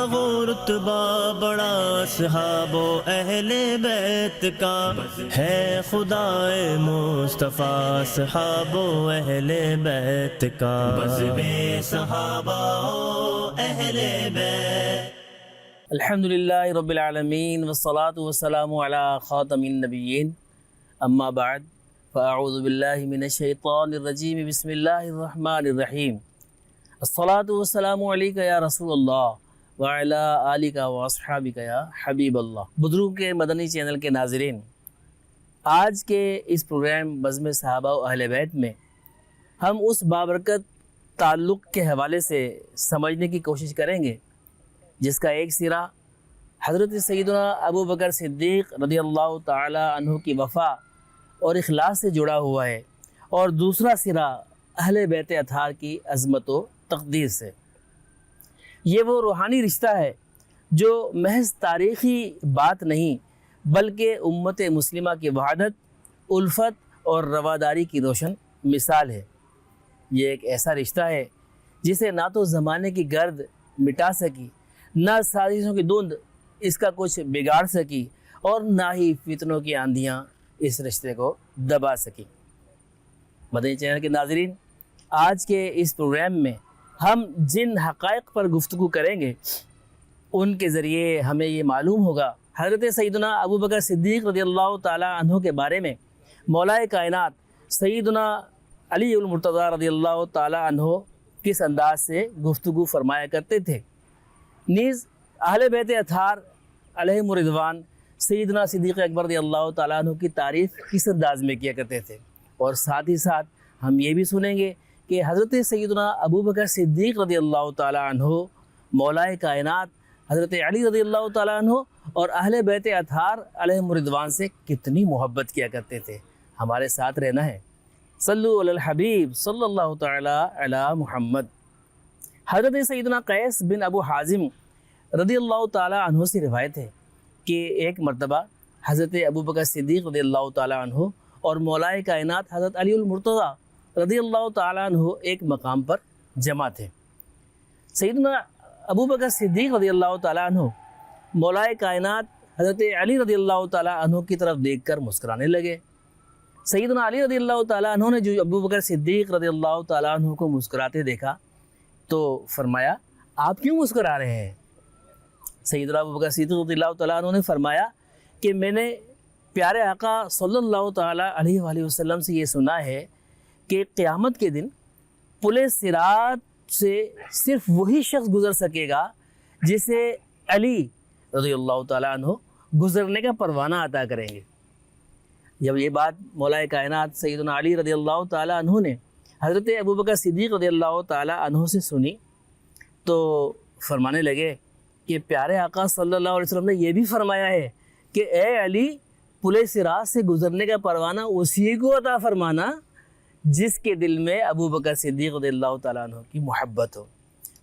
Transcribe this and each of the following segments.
وہ رتبہ بڑا اصحاب و اہل بیت کا ہے، خدائے مصطفیٰ اصحاب و اہل بیت کا بزم صحابہ و اہل بیت۔ الحمدللہ رب العالمین والصلاة والسلام علی خاتم النبیین، اما بعد فاعوذ باللہ من الشیطان الرجیم، بسم اللہ الرحمن الرحیم۔ الصلاة والسلام علیکہ یا رسول اللہ وعلی آلکہ واصحابکہ یا حبیب اللہ۔ بدروں کے مدنی چینل کے ناظرین، آج کے اس پروگرام بزم صحابہ و اہل بیت میں ہم اس بابرکت تعلق کے حوالے سے سمجھنے کی کوشش کریں گے جس کا ایک سرا حضرت سیدنا ابو بکر صدیق رضی اللہ تعالی عنہ کی وفا اور اخلاص سے جڑا ہوا ہے، اور دوسرا سرا اہل بیت اطہار کی عظمت و تقدیر سے۔ یہ وہ روحانی رشتہ ہے جو محض تاریخی بات نہیں بلکہ امت مسلمہ کی وحدت، الفت اور رواداری کی روشن مثال ہے۔ یہ ایک ایسا رشتہ ہے جسے نہ تو زمانے کی گرد مٹا سکی، نہ سازشوں کی دھند اس کا کچھ بگاڑ سکی، اور نہ ہی فتنوں کی آندھیاں اس رشتے کو دبا سکی۔ مدنی چینل کے ناظرین، آج کے اس پروگرام میں ہم جن حقائق پر گفتگو کریں گے ان کے ذریعے ہمیں یہ معلوم ہوگا حضرت سیدنا ابو بکر صدیق رضی اللہ تعالیٰ عنہ کے بارے میں مولا کائنات سیدنا علی المرتضیٰ رضی اللہ تعالیٰ عنہ کس انداز سے گفتگو فرمایا کرتے تھے، نیز اہل بیت اطہار علیہم رضوان سیدنا صدیق اکبر رضی اللہ تعالیٰ عنہ کی تعریف کس انداز میں کیا کرتے تھے، اور ساتھ ہی ساتھ ہم یہ بھی سنیں گے کہ حضرت سیدنا ابو بکر صدیق رضی اللہ تعالیٰ عنہ مولا کائنات حضرت علی رضی اللہ تعالیٰ عنہ اور اہل بیت اطہار علیہم رضوان سے کتنی محبت کیا کرتے تھے۔ ہمارے ساتھ رہنا ہے۔ صلو علی الحبیب صلی اللہ تعالیٰ علی محمد۔ حضرت سیدنا قیس بن ابو حازم رضی اللہ تعالیٰ عنہ سے روایت ہے کہ ایک مرتبہ حضرت ابو بکر صدیق رضی اللہ تعالیٰ عنہ اور مولا کائنات حضرت علی المرتضیٰ رضی اللہ تعالیٰ عنہ ایک مقام پر جمع تھے۔ سیدنا ابو بکر صدیق رضی اللہ تعالیٰ عنہ مولا کائنات حضرت علی رضی اللہ تعالیٰ عنہ کی طرف دیکھ کر مسکرانے لگے۔ سیدنا علی رضی اللہ تعالیٰ عنہ نے جو ابو بکر صدیق رضی اللہ تعالیٰ عنہ کو مسکراتے دیکھا تو فرمایا، آپ کیوں مسکرا رہے ہیں؟ سیدنا ابو بکر صدیق رضی اللہ تعالیٰ عنہ نے فرمایا کہ میں نے پیارے آقا صلی اللہ تعالیٰ علیہ وآلہ وسلم سے یہ سنا ہے کہ قیامت کے دن پل صراط سے صرف وہی شخص گزر سکے گا جسے علی رضی اللہ تعالیٰ عنہ گزرنے کا پروانہ عطا کریں گے۔ جب یہ بات مولا کائنات سیدنا علی رضی اللہ تعالیٰ عنہ نے حضرت ابو بکر صدیق رضی اللہ تعالیٰ عنہ سے سنی تو فرمانے لگے کہ پیارے آقا صلی اللہ علیہ وسلم نے یہ بھی فرمایا ہے کہ اے علی، پل صراط سے گزرنے کا پروانہ اسی کو عطا فرمانا جس کے دل میں ابو بکر صدیق رضی اللہ تعالیٰ عنہ کی محبت ہو۔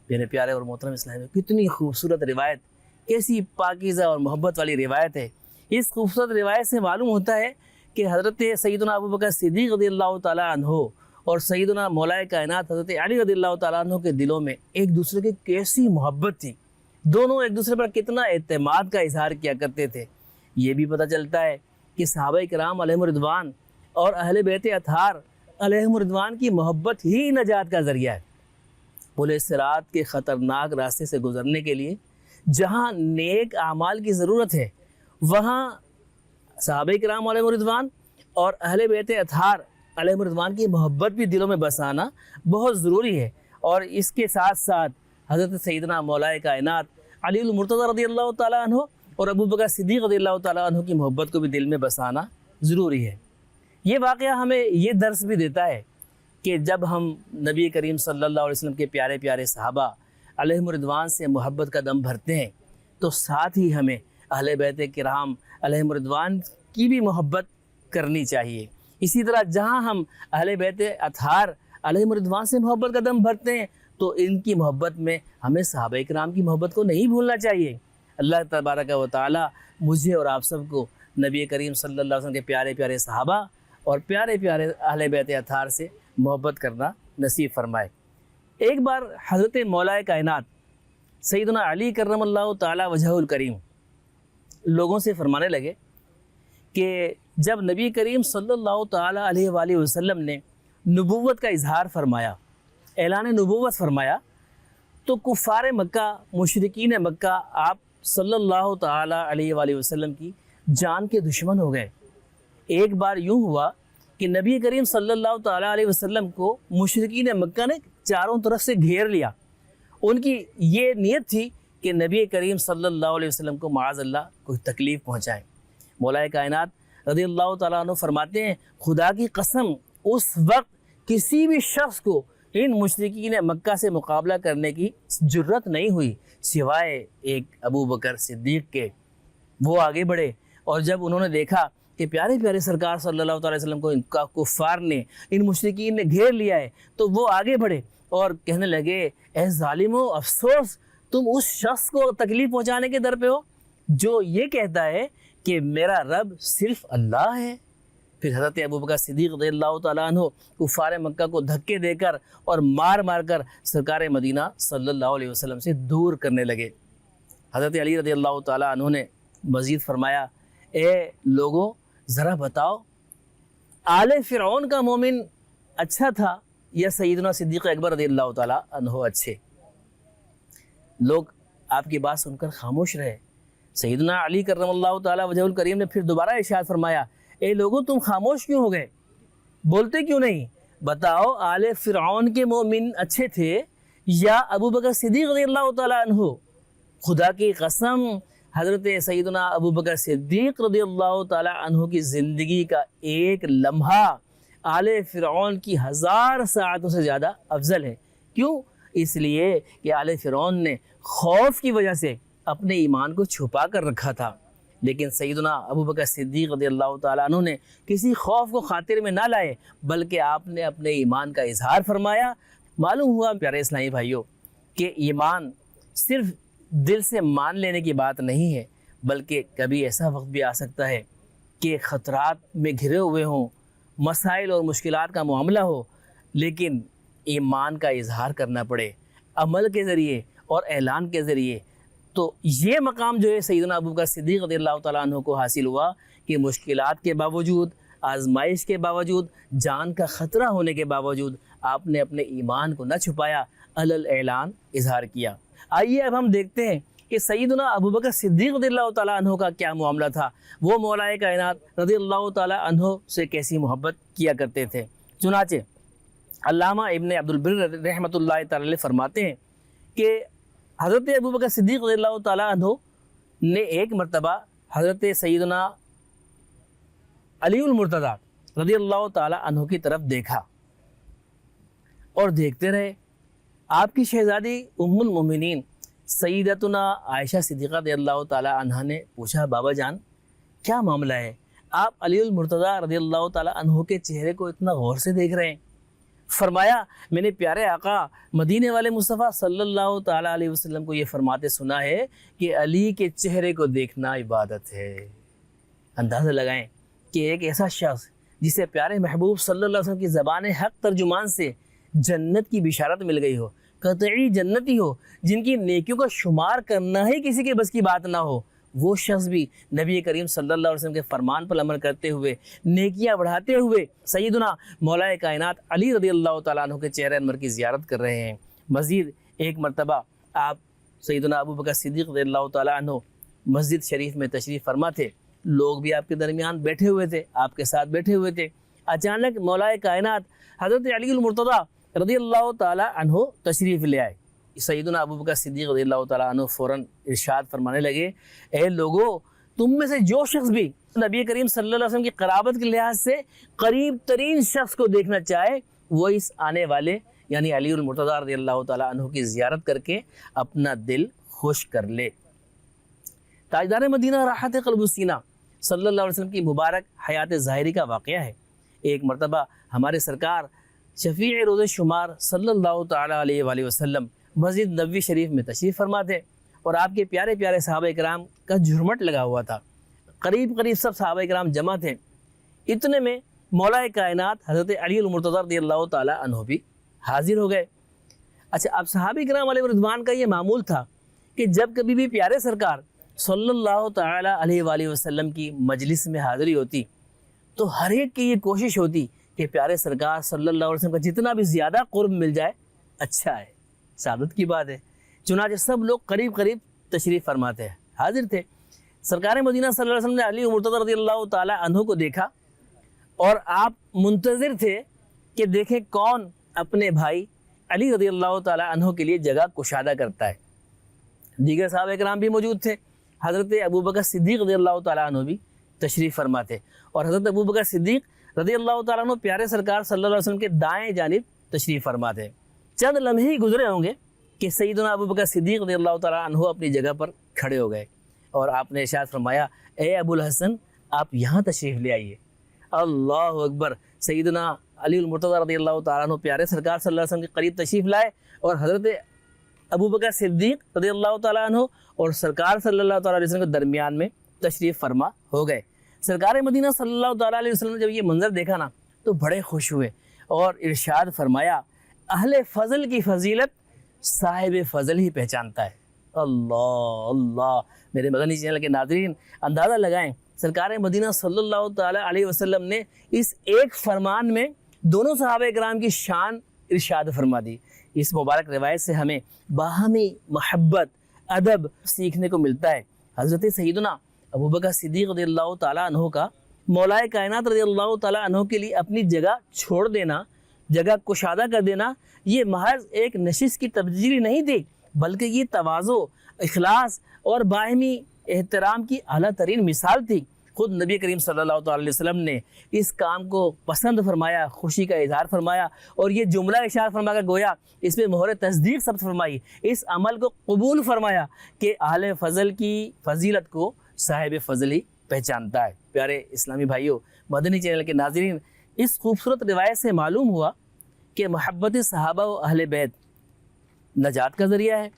میرے پیارے اور محترم اسلامی، کتنی خوبصورت روایت، کیسی پاکیزہ اور محبت والی روایت ہے۔ اس خوبصورت روایت سے معلوم ہوتا ہے کہ حضرت سیدنا ابو بکر صدیق رضی اللہ تعالیٰ عنہ اور سیدنا مولا کائنات حضرت علی رضی اللہ تعالیٰ عنہ کے دلوں میں ایک دوسرے کی کیسی محبت تھی، دونوں ایک دوسرے پر کتنا اعتماد کا اظہار کیا کرتے تھے۔ یہ بھی پتہ چلتا ہے کہ صحابہ کرام علیہم رضوان اور اہل بیت اطہار علیہم رضوان کی محبت ہی نجات کا ذریعہ ہے۔ پل صراط کے خطرناک راستے سے گزرنے کے لیے جہاں نیک اعمال کی ضرورت ہے، وہاں صحابہ کرام علیہم رضوان اور اہل بیت اطہار علیہم رضوان کی محبت بھی دلوں میں بسانا بہت ضروری ہے، اور اس کے ساتھ ساتھ حضرت سیدنا مولا کائنات علی المرتضیٰ رضی اللہ تعالیٰ عنہ اور ابو بکر صدیق رضی اللہ تعالیٰ عنہ کی محبت کو بھی دل میں بسانا ضروری ہے۔ یہ واقعہ ہمیں یہ درس بھی دیتا ہے کہ جب ہم نبی کریم صلی اللہ علیہ وسلم کے پیارے پیارے صحابہ علیہم رضوان سے محبت کا دم بھرتے ہیں تو ساتھ ہی ہمیں اہل بیت کرام علیہم رضوان کی بھی محبت کرنی چاہیے۔ اسی طرح جہاں ہم اہل بیت اطہار علیہم رضوان سے محبت کا دم بھرتے ہیں تو ان کی محبت میں ہمیں صحابہ کرام کی محبت کو نہیں بھولنا چاہیے۔ اللہ تبارک و تعالی مجھے اور آپ سب کو نبی کریم صلی اللہ علیہ وسلم کے پیارے پیارے صحابہ اور پیارے پیارے اہل بیت اطہار سے محبت کرنا نصیب فرمائے۔ ایک بار حضرت مولا کائنات سیدنا علی کرم اللہ تعالی وجہ الکریم لوگوں سے فرمانے لگے کہ جب نبی کریم صلی اللہ تعالی علیہ وآلہ وسلم نے نبوت کا اظہار فرمایا، اعلان نبوت فرمایا، تو کفار مکہ، مشرکین مکہ آپ صلی اللہ تعالی علیہ وآلہ وسلم کی جان کے دشمن ہو گئے۔ ایک بار یوں ہوا کہ نبی کریم صلی اللہ تعالی علیہ وسلم کو مشرکین مکہ نے چاروں طرف سے گھیر لیا۔ ان کی یہ نیت تھی کہ نبی کریم صلی اللہ علیہ وسلم کو معاذ اللہ کوئی تکلیف پہنچائیں۔ مولا کائنات رضی اللہ تعالیٰ عنہ فرماتے ہیں، خدا کی قسم اس وقت کسی بھی شخص کو ان مشرکین مکہ سے مقابلہ کرنے کی جرت نہیں ہوئی سوائے ایک ابو بکر صدیق کے۔ وہ آگے بڑھے اور جب انہوں نے دیکھا کہ پیارے پیارے سرکار صلی اللہ تعالی وسلم کو ان کا کفار نے، ان مشرکین نے گھیر لیا ہے، تو وہ آگے بڑھے اور کہنے لگے، اے ظالمو، افسوس تم اس شخص کو تکلیف پہنچانے کے در پہ ہو جو یہ کہتا ہے کہ میرا رب صرف اللہ ہے۔ پھر حضرت ابو بکر صدیق رضی اللہ تعالیٰ عنہ کفار مکہ کو دھکے دے کر اور مار مار کر سرکار مدینہ صلی اللہ علیہ وسلم سے دور کرنے لگے۔ حضرت علی رضی اللہ تعالیٰ عنہ نے مزید فرمایا، اے لوگوں ذرا بتاؤ، آل فرعون کا مومن اچھا تھا یا سیدنا صدیق اکبر رضی اللہ تعالیٰ عنہ اچھے؟ لوگ آپ کی بات سن کر خاموش رہے۔ سیدنا علی کرم اللہ تعالیٰ وجہ الکریم نے پھر دوبارہ ارشاد فرمایا، اے لوگوں تم خاموش کیوں ہو گئے؟ بولتے کیوں نہیں؟ بتاؤ، آل فرعون کے مومن اچھے تھے یا ابو بکر صدیق رضی اللہ تعالیٰ عنہ؟ خدا کی قسم حضرت سیدنا ابو بکر صدیق رضی اللہ تعالیٰ عنہ کی زندگی کا ایک لمحہ آل فرعون کی 1000 ساعتوں سے زیادہ افضل ہے۔ کیوں؟ اس لیے کہ آل فرعون نے خوف کی وجہ سے اپنے ایمان کو چھپا کر رکھا تھا، لیکن سیدنا ابو بکر صدیق رضی اللہ تعالیٰ عنہ نے کسی خوف کو خاطر میں نہ لائے، بلکہ آپ نے اپنے ایمان کا اظہار فرمایا۔ معلوم ہوا پیارے اسلامی بھائیوں کہ ایمان صرف دل سے مان لینے کی بات نہیں ہے، بلکہ کبھی ایسا وقت بھی آ سکتا ہے کہ خطرات میں گھرے ہوئے ہوں، مسائل اور مشکلات کا معاملہ ہو، لیکن ایمان کا اظہار کرنا پڑے عمل کے ذریعے اور اعلان کے ذریعے۔ تو یہ مقام جو ہے سیدنا ابو بکر صدیق رضی اللہ تعالیٰ عنہ کو حاصل ہوا کہ مشکلات کے باوجود، آزمائش کے باوجود، جان کا خطرہ ہونے کے باوجود آپ نے اپنے ایمان کو نہ چھپایا، علل اعلان اظہار کیا۔ آئیے اب ہم دیکھتے ہیں کہ سیدنا ابو بکر صدیق رضی اللہ تعالیٰ عنہ کا کیا معاملہ تھا، وہ مولا کائنات رضی اللہ تعالیٰ عنہ سے کیسی محبت کیا کرتے تھے۔ چنانچہ علامہ ابن عبد البر رحمۃ اللہ تعالی علیہ فرماتے ہیں کہ حضرت ابو بکر صدیق رضی اللہ تعالیٰ عنہ نے ایک مرتبہ حضرت سیدنا علی المرتضیٰ رضی اللہ تعالیٰ عنہ کی طرف دیکھا اور دیکھتے رہے۔ آپ کی شہزادی ام المومنین سیدتنا عائشہ صدیقہ رضی اللہ تعالیٰ عنہ نے پوچھا، بابا جان کیا معاملہ ہے؟ آپ علی المرتضیٰ رضی اللہ تعالیٰ عنہ کے چہرے کو اتنا غور سے دیکھ رہے ہیں۔ فرمایا، میں نے پیارے آقا مدینے والے مصطفیٰ صلی اللہ تعالیٰ علیہ وسلم کو یہ فرماتے سنا ہے کہ علی کے چہرے کو دیکھنا عبادت ہے۔ اندازہ لگائیں کہ ایک ایسا شخص جسے پیارے محبوب صلی اللہ علیہ وسلم کی زبان حق ترجمان سے جنت کی بشارت مل گئی ہو، قطعی جنتی ہو، جن کی نیکیوں کا شمار کرنا ہی کسی کے بس کی بات نہ ہو، وہ شخص بھی نبی کریم صلی اللہ علیہ وسلم کے فرمان پر عمل کرتے ہوئے، نیکیاں بڑھاتے ہوئے سیدنا مولا کائنات علی رضی اللہ تعالیٰ عنہ کے چہرہ انور کی زیارت کر رہے ہیں۔ مزید ایک مرتبہ آپ سیدنا ابو بکر صدیق رضی اللہ تعالیٰ عنہ مسجد شریف میں تشریف فرما تھے، لوگ بھی آپ کے درمیان بیٹھے ہوئے تھے، آپ کے ساتھ بیٹھے ہوئے تھے۔ اچانک مولا کائنات حضرت علی المرتضیٰ رضی اللہ تعالیٰ عنہ تشریف لے آئے۔ سیدنا ابو بکر صدیق رضی اللہ تعالیٰ عنہ فوراً ارشاد فرمانے لگے، اے لوگو، تم میں سے جو شخص بھی نبی کریم صلی اللہ علیہ وسلم کی قرابت کے لحاظ سے قریب ترین شخص کو دیکھنا چاہے، وہ اس آنے والے یعنی علی المرتضیٰ رضی اللہ تعالیٰ عنہ کی زیارت کر کے اپنا دل خوش کر لے۔ تاجدار مدینہ راحت قلب و سینہ صلی اللہ علیہ وسلم کی مبارک حیات ظاہری کا واقعہ ہے۔ ایک مرتبہ ہمارے سرکار شفیع روز شمار صلی اللہ تعالیٰ علیہ وآلہ وسلم مسجد نبوی شریف میں تشریف فرما تھے اور آپ کے پیارے پیارے صحابہ کرام کا جھرمٹ لگا ہوا تھا، قریب سب صحابہ کرام جمع تھے۔ اتنے میں مولا کائنات حضرت علی المرتضیٰ رضی اللہ تعالیٰ عنہ بھی حاضر ہو گئے۔ اچھا، اب صحابہ کرام علیہ رضوان کا یہ معمول تھا کہ جب کبھی بھی پیارے سرکار صلی اللہ تعالی علیہ وآلہ وسلم کی مجلس میں حاضری ہوتی تو ہر ایک کی یہ کوشش ہوتی کہ پیارے سرکار صلی اللہ علیہ وسلم کا جتنا بھی زیادہ قرب مل جائے اچھا ہے، سعادت کی بات ہے۔ چنانچہ سب لوگ قریب قریب تشریف فرماتے ہیں، حاضر تھے۔ سرکار مدینہ صلی اللہ علیہ وسلم نے علی مرتضی رضی اللہ تعالی عنہ کو دیکھا اور آپ منتظر تھے کہ دیکھیں کون اپنے بھائی علی رضی اللہ تعالی عنہ کے لیے جگہ کشادہ کرتا ہے۔ دیگر صحابہ اکرام بھی موجود تھے، حضرت ابوبکر صدیق رضی اللہ تعالیٰ عنہ بھی تشریف فرماتے، اور حضرت ابوبکر صدیق رضی اللہ تعالیٰ عنہ پیارے سرکار صلی اللہ علیہ وسلم کے دائیں جانب تشریف فرماتے۔ چند لمحے ہی گزرے ہوں گے کہ سیدنا ابوبکر صدیق رضی اللہ تعالیٰ عنہ اپنی جگہ پر کھڑے ہو گئے اور آپ نے ارشاد فرمایا، اے ابو الحسن آپ یہاں تشریف لے آئیے۔ اللہ اکبر! سیدنا علی المرتضی رضی اللہ تعالیٰ عنہ پیارے سرکار صلی اللہ علیہ وسلم کے قریب تشریف لائے اور حضرت ابوبکر صدیق رضی اللہ تعالیٰ عنہ اور سرکار صلی اللہ تعالیٰ علیہ وسلم کے درمیان میں تشریف فرما ہو گئے۔ سرکار مدینہ صلی اللہ تعالیٰ علیہ وسلم نے جب یہ منظر دیکھا نا تو بڑے خوش ہوئے اور ارشاد فرمایا، اہل فضل کی فضیلت صاحب فضل ہی پہچانتا ہے۔ اللہ اللہ! میرے مدنی چینل کے ناظرین اندازہ لگائیں، سرکار مدینہ صلی اللہ تعالیٰ علیہ وسلم نے اس ایک فرمان میں دونوں صحابہ کرام کی شان ارشاد فرما دی۔ اس مبارک روایت سے ہمیں باہمی محبت، ادب سیکھنے کو ملتا ہے۔ حضرت سیدنا ابوبکر صدیق رضی اللہ تعالیٰ عنہ کا مولا کائنات رضی اللہ تعالیٰ عنہ کے لیے اپنی جگہ چھوڑ دینا، جگہ کشادہ کر دینا، یہ محض ایک نشست کی تبدیلی نہیں تھی، بلکہ یہ تواضع، اخلاص اور باہمی احترام کی اعلیٰ ترین مثال تھی۔ خود نبی کریم صلی اللہ تعالیٰ علیہ وسلم نے اس کام کو پسند فرمایا، خوشی کا اظہار فرمایا اور یہ جملہ اشارہ فرما کر گویا اس میں مہر تصدیق ثبت فرمائی، اس عمل کو قبول فرمایا کہ اہل فضل کی فضیلت کو صاحب فضل ہی پہچانتا ہے۔ پیارے اسلامی بھائیوں، مدنی چینل کے ناظرین، اس خوبصورت روایت سے معلوم ہوا کہ محبت صحابہ و اہل بیت نجات کا ذریعہ ہے،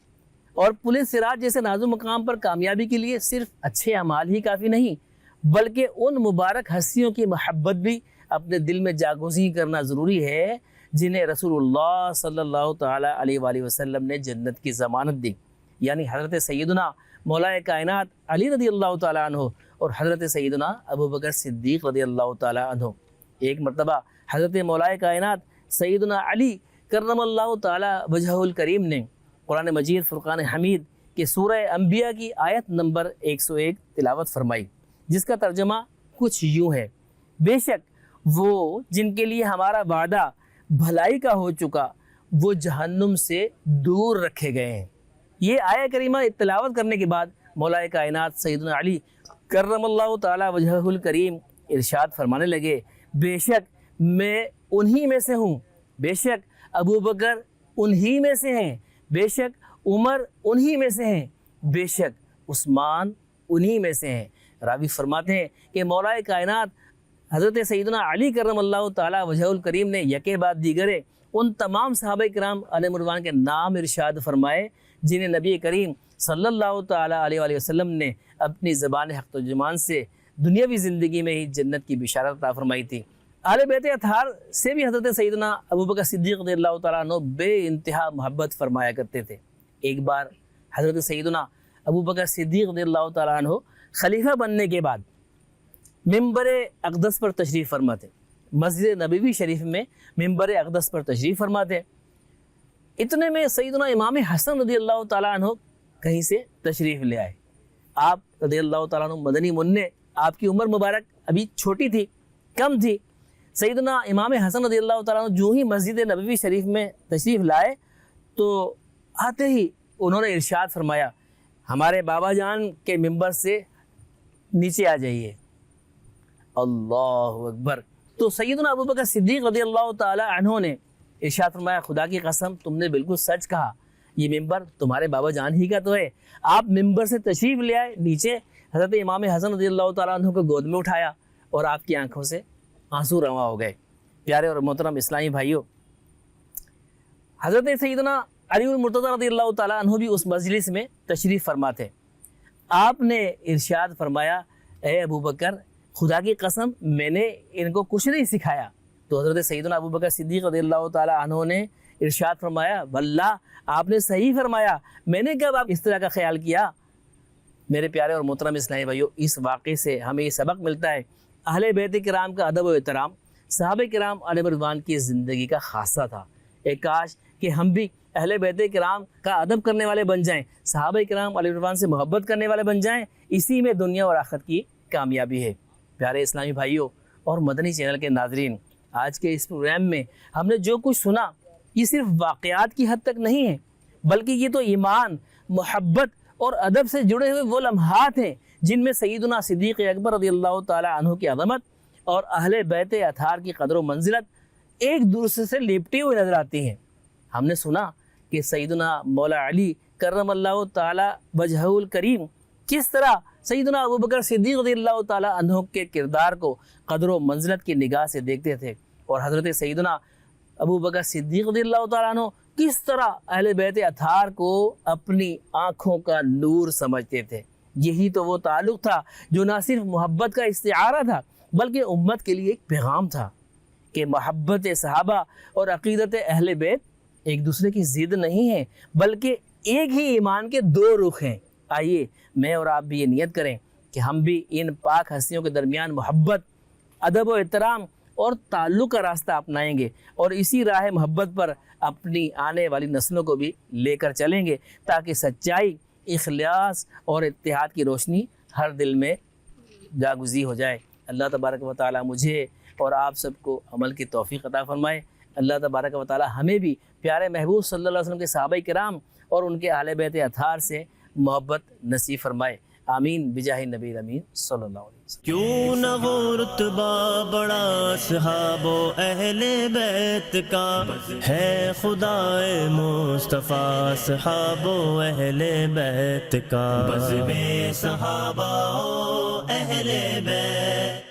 اور پل صراط جیسے نازک مقام پر کامیابی کے لیے صرف اچھے اعمال ہی کافی نہیں، بلکہ ان مبارک ہستیوں کی محبت بھی اپنے دل میں جاگزین کرنا ضروری ہے جنہیں رسول اللہ صلی اللہ تعالیٰ علیہ وآلہ وسلم نے جنت کی ضمانت دی، یعنی حضرت سیدنا مولا کائنات علی رضی اللہ تعالیٰ عنہ اور حضرت سیدنا ابوبکر صدیق رضی اللہ تعالیٰ عنہ۔ ایک مرتبہ حضرت مولا کائنات سیدنا علی کرم اللہ تعالیٰ وجہہ الکریم نے قرآن مجید فرقان حمید کے سورہ انبیاء کی آیت نمبر 101 تلاوت فرمائی، جس کا ترجمہ کچھ یوں ہے، بے شک وہ جن کے لیے ہمارا وعدہ بھلائی کا ہو چکا وہ جہنم سے دور رکھے گئے ہیں۔ یہ آیہ کریمہ تلاوت کرنے کے بعد مولا کائنات سیدنا علی کرم اللہ تعالیٰ وجہہ الکریم ارشاد فرمانے لگے، بے شک میں انہی میں سے ہوں، بے شک ابو بکر انہی میں سے ہیں، بے شک عمر انہی میں سے ہیں، بے شک عثمان انہی میں سے ہیں۔ راوی فرماتے ہیں کہ مولا کائنات حضرت سیدنا علی کرم اللہ تعالیٰ وجہ الکریم نے یکے بعد دیگرے ان تمام صحابہ کرام علیہ مردوان کے نام ارشاد فرمائے جنہیں نبی کریم صلی اللہ تعالیٰ علیہ وآلہ وسلم نے اپنی زبان حق ترجمان سے دنیاوی زندگی میں ہی جنت کی بشارت عطا فرمائی تھی۔ اہل بیت اطہار سے بھی حضرت سیدنا ابوبکر صدیق رضی اللہ تعالیٰ عنہ بے انتہا محبت فرمایا کرتے تھے۔ ایک بار حضرت سیدنا ابوبکر صدیق رضی اللہ تعالیٰ عنہ خلیفہ بننے کے بعد ممبر اقدس پر تشریف فرماتے، مسجد نبوی شریف میں ممبر اقدس پر تشریف فرماتے۔ اتنے میں سیدنا امام حسن رضی اللہ تعالیٰ عنہ کہیں سے تشریف لے آئے۔ آپ رضی اللہ تعالیٰ عنہ مدنی منع، آپ کی عمر مبارک ابھی چھوٹی تھی، کم تھی۔ سیدنا امام حسن رضی اللہ تعالیٰ عنہ جو ہی مسجد نبوی شریف میں تشریف لائے تو آتے ہی انہوں نے ارشاد فرمایا، ہمارے بابا جان کے ممبر سے نیچے آ جائیے۔ اللہ اکبر! تو سیدنا ابوبکر صدیق رضی اللہ تعالیٰ عنہ نے ارشاد فرمایا، خدا کی قسم تم نے بالکل سچ کہا، یہ ممبر تمہارے بابا جان ہی کا تو ہے۔ آپ ممبر سے تشریف لے آئے، نیچے حضرت امام حسن رضی اللہ تعالیٰ عنہ کو گود میں اٹھایا اور آپ کی آنکھوں سے آنسو رواں ہو گئے۔ پیارے اور محترم اسلامی بھائیوں، حضرت سیدنا علی المرتضی رضی اللہ تعالیٰ عنہ بھی اس مجلس میں تشریف فرما تھے۔ آپ نے ارشاد فرمایا، اے ابوبکر خدا کی قسم میں نے ان کو کچھ نہیں سکھایا۔ تو حضرت سیدنا ابوبکر صدیق رضی اللہ تعالیٰ عنہ نے ارشاد فرمایا واللہ آپ نے صحیح فرمایا، میں نے کب آپ اس طرح کا خیال کیا۔ میرے پیارے اور محترم اسلامی بھائیو، اس واقعے سے ہمیں یہ سبق ملتا ہے اہل بیت کرام کا ادب و احترام صحابہ کرام علیہ رضوان کی زندگی کا خاصہ تھا۔ ایک کاش کہ ہم بھی اہل بیت کرام کا ادب کرنے والے بن جائیں، صحابہ کرام علیہ رضوان سے محبت کرنے والے بن جائیں، اسی میں دنیا اور آخرت کی کامیابی ہے۔ پیارے اسلامی بھائیوں اور مدنی چینل کے ناظرین، آج کے اس پروگرام میں ہم نے جو کچھ سنا یہ صرف واقعات کی حد تک نہیں ہے، بلکہ یہ تو ایمان، محبت اور ادب سے جڑے ہوئے وہ لمحات ہیں جن میں سیدنا صدیق اکبر رضی اللہ تعالی عنہ کی عظمت اور اہل بیت اطہار کی قدر و منزلت ایک دوسرے سے لپٹی ہوئی نظر آتی ہیں۔ ہم نے سنا کہ سیدنا مولا علی کرم اللہ تعالی وجہہ الکریم کس طرح سیدنا ابوبکر صدیق رضی اللہ تعالی عنہ کے کردار کو قدر و منزلت کی نگاہ سے دیکھتے تھے، اور حضرت سیدنا ابوبکر صدیق رضی اللہ تعالیٰ عنہ کس طرح اہل بیت اطہار کو اپنی آنکھوں کا نور سمجھتے تھے۔ یہی تو وہ تعلق تھا جو نہ صرف محبت کا استعارہ تھا بلکہ امت کے لیے ایک پیغام تھا کہ محبت صحابہ اور عقیدت اہل بیت ایک دوسرے کی ضد نہیں ہے بلکہ ایک ہی ایمان کے دو رخ ہیں۔ آئیے میں اور آپ بھی یہ نیت کریں کہ ہم بھی ان پاک ہستیوں کے درمیان محبت، ادب و احترام اور تعلق کا راستہ اپنائیں گے، اور اسی راہ محبت پر اپنی آنے والی نسلوں کو بھی لے کر چلیں گے تاکہ سچائی، اخلاص اور اتحاد کی روشنی ہر دل میں جاگزی ہو جائے۔ اللہ تبارک و تعالی مجھے اور آپ سب کو عمل کی توفیق عطا فرمائے۔ اللہ تبارک و تعالی ہمیں بھی پیارے محبوب صلی اللہ علیہ وسلم کے صحابہ کرام اور ان کے اہل بیت اطہار سے محبت نصیب فرمائے۔ آمین بجاہ نبی امین صلی اللہ علیہ وسلم۔ کیوں نہ وہ رتبہ بڑا صحاب و اہل بیت کا ہے، خدائے مصطفیٰ صحاب و اہل بیت کا، بزم صحابہ و اہل بیت